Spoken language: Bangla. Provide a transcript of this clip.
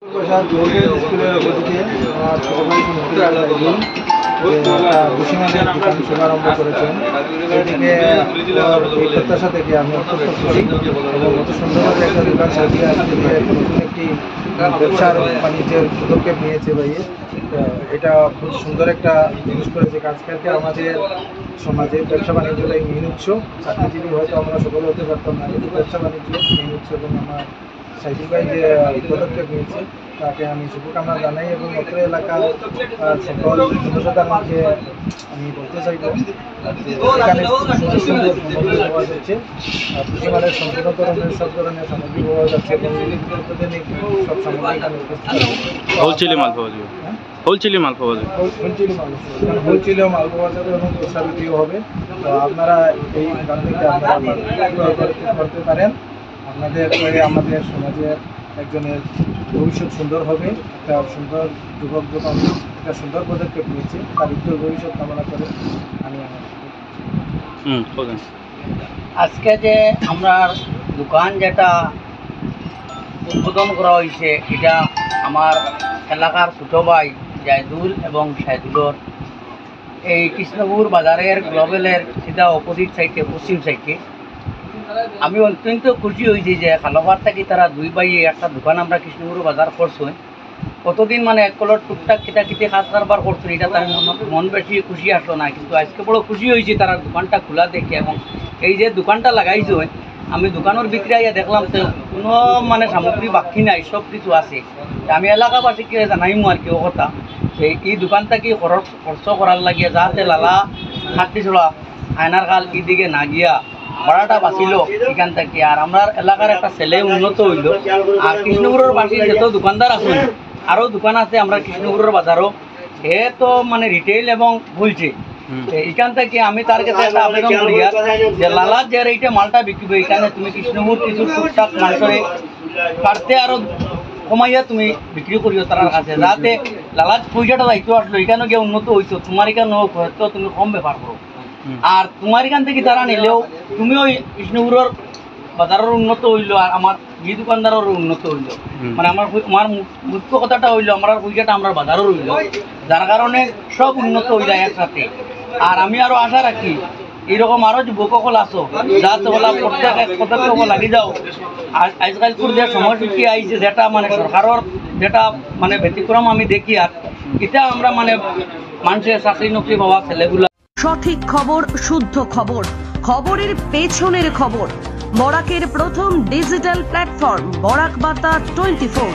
স্কুলের অবধিতে আমার ছোট ভাই ভূষিমানের দোকান শুভারম্ভ করেছেন। এদিকে এই প্রত্যাশা থেকে আমি অত্যন্ত খুশি এবং অত সুন্দরভাবে একটা দোকান সাজিয়ে আজকে নতুন একটি ব্যবসার বাণিজ্যের পদক্ষেপ নিয়েছে ভাইয়ে। এটা খুব সুন্দর একটা জিনিস করেছে। আজকালকে আমাদের সমাজে ব্যবসা বাণিজ্যটাই মেন উৎস। চাকরিজীবী হয়তো আমরা সকলে হতে পারতাম না, কিন্তু ব্যবসা বাণিজ্য মেন উৎস এবং আমার সাইদুল ভাই যে পদক্ষেপ নিয়েছে তাকে আমি শুভকামনা জানাই এবং অত্র এলাকার সকল জনসাধারণকে আমি বলতে চাইব এখানে সুন্দর সুন্দর সামগ্রী পাওয়া যাচ্ছে। পরিমাণের সম্পূর্ণ ধরনের সব ধরনের সামগ্রী পাওয়া যাচ্ছে এবং অত্যাধুনিক সব সামগ্রী এখানে হোলসেলে মাল পাওয়া যাবে। হোলসেলে মাল পাওয়া যাবে, হোলসেলেও মাল পাওয়া যাবে এবং খুচরা বিক্রিও হবে। তো আপনারা এই দোকান থেকে আপনারা করতে পারেন। আপনাদের আমাদের সমাজের একজনের ভবিষ্যৎ সুন্দর হবে। একটা সুন্দর যুবক যখন একটা সুন্দর পদক্ষেপ নিয়েছে তার উজ্জ্বল ভবিষ্যৎ কামনা করে আমি আজকে যে আমরা দোকান যেটা উদ্বোধন করা হয়েছে এটা আমার এলাকার ছোট ভাই জায়দুল এবং সাইদুলর এই কৃষ্ণপুর বাজারের গ্লোবেলের সিধা অপোজিট সাইডে পশ্চিম সাইডে। আমি অত্যন্ত খুশি হয়েছি যে খালবার থেকে তারা দুই ভাই একটা দোকান আমরা কৃষ্ণপুর বাজার করছেন। কতদিন মানে এক কলর টুকটাক কিটাকিটি খাস কারবার করছেন, এটা তার মন বেশি খুশি আসলো না, কিন্তু আজকে বড় খুশি হয়েছি তারা দোকানটা খোলা দেখে। এবং এই যে দোকানটা লাগাইছে আমি দোকানের বিক্রি আইয়া দেখলাম তো কোনো মানে সামগ্রী বাকি নাই, সব কিছু আছে। আমি এলাকাবাসীকে জানাইমু আর কি ও কথা এই দোকানটা কি খরচ করার লাগিয়ে যাতে লালা খাটি ছোড়া আয়নার কাল এদিকে না গিয়া ভাড়াটা বাঁচিল এখান থেকে। আর আমরা এলাকার একটা ছেলে উন্নত হইল। আর কৃষ্ণপুরের বাসী যত দোকানদার আছেন আরও দোকান আছে আমরা কৃষ্ণপুরের বাজারও, এ তো মানে রিটেইল এবং বলছে এখান থেকে আমি তার কাছে একটা আবেদন করি যে লালার যে এইটা মালটা বিক্রিব এখানে তুমি কৃষ্ণপুর কিছু টুকটাক মাল করে কাটতে আরও কমাইয়া তুমি বিক্রি করিও তার কাছে, যাতে লালার পয়সাটা দায়িত্ব আসলো এখানে গিয়ে উন্নত হইতো, তোমার এখানে হয়তো তুমি কম ব্যাপার করো। আর তোমার এখান থেকে তারা নিলেও তুমিও কৃষ্ণপুরের বাজারের উন্নত হইলো আর আমার এই দোকানদারের উন্নত হইলো। মানে আমার মুখ্য কথাটা হইলো আমার পয়সাটা আমরা বাজারও হইলো, যার কারণে সব উন্নত হইল একসাথে। আর আমি আরও আশা রাখি এইরকম আরও যুবকসকল আছো যাতে বলা প্রত্যেক পদক্ষেপ লাগি যাও। আর আজকালপুর যে সময়সূচি আইছে যেটা মানে সরকারের যেটা মানে ব্যতিক্রম আমি দেখি, আর এটা আমরা মানে মানুষের চাকরি নকরি পাওয়া ছেলেগুলো। সঠিক খবর, শুদ্ধ খবর, খবরের পেছনের খবর। বরাকের প্রথম ডিজিটাল প্ল্যাটফর্ম বরাক বার্তা 24।